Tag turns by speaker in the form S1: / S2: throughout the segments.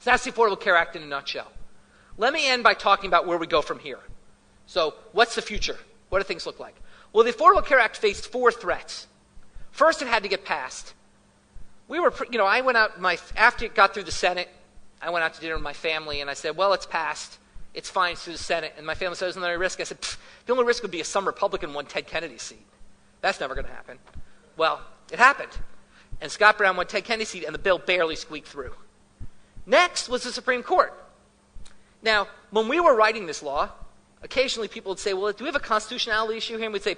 S1: So that's the Affordable Care Act in a nutshell. Let me end by talking about where we go from here. So what's the future? What do things look like? Well, the Affordable Care Act faced 4 threats. First, it had to get passed. I went out, after it got through the Senate, I went out to dinner with my family, and I said, well, it's passed. It's fine, it's through the Senate. And my family said, isn't there any risk? I said, the only risk would be some Republican won Ted Kennedy's seat. That's never going to happen. Well, it happened. And Scott Brown won Ted Kennedy's seat, and the bill barely squeaked through. Next was the Supreme Court. Now, when we were writing this law, occasionally people would say, well, do we have a constitutionality issue here? And we'd say,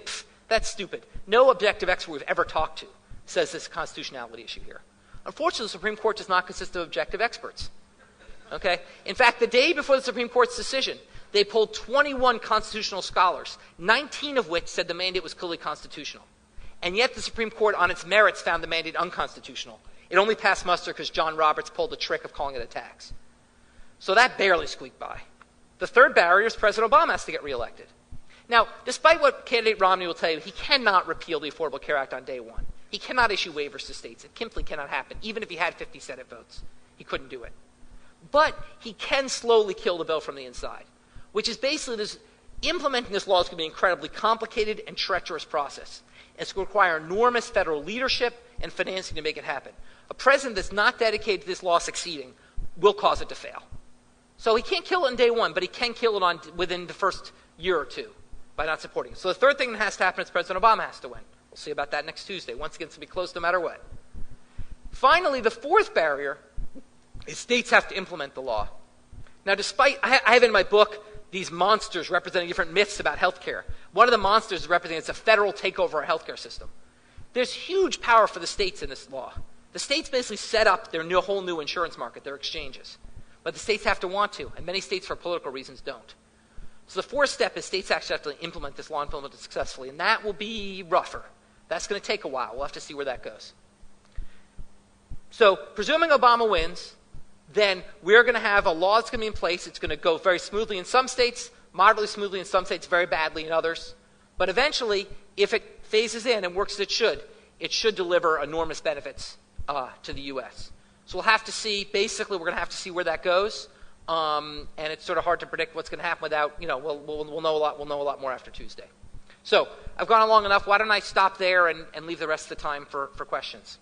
S1: that's stupid. No objective expert we've ever talked to says there's a constitutionality issue here. Unfortunately, the Supreme Court does not consist of objective experts. Okay? In fact, the day before the Supreme Court's decision, they polled 21 constitutional scholars, 19 of which said the mandate was clearly constitutional. And yet the Supreme Court, on its merits, found the mandate unconstitutional. It only passed muster because John Roberts pulled the trick of calling it a tax. So that barely squeaked by. The third barrier is President Obama has to get reelected. Now, despite what candidate Romney will tell you, he cannot repeal the Affordable Care Act on day one. He cannot issue waivers to states. It simply cannot happen. Even if he had 50 Senate votes, he couldn't do it. But he can slowly kill the bill from the inside, which is basically this, implementing this law is going to be an incredibly complicated and treacherous process. It's going to require enormous federal leadership and financing to make it happen. A president that's not dedicated to this law succeeding will cause it to fail. So he can't kill it on day one, but he can kill it within the first year or two by not supporting it. So the third thing that has to happen is President Obama has to win. We'll see about that next Tuesday. Once again, it's going to be close no matter what. Finally, the fourth barrier is states have to implement the law. Now, despite, I have in my book these monsters representing different myths about health care. One of the monsters is representing it's a federal takeover of our health care system. There's huge power for the states in this law. The states basically set up their whole new insurance market, their exchanges. But the states have to want to, and many states for political reasons don't. So the fourth step is states actually have to implement this law and implement it successfully, and that will be rougher. That's going to take a while. We'll have to see where that goes. So presuming Obama wins, then we're going to have a law that's going to be in place. It's going to go very smoothly in some states, moderately smoothly in some states, very badly in others. But eventually, if it phases in and works as it should deliver enormous benefits to the U.S. So we'll have to see, basically we're going to have to see where that goes. And it's sort of hard to predict what's going to happen without, we'll know a lot more after Tuesday. So I've gone on long enough. Why don't I stop there and leave the rest of the time for questions?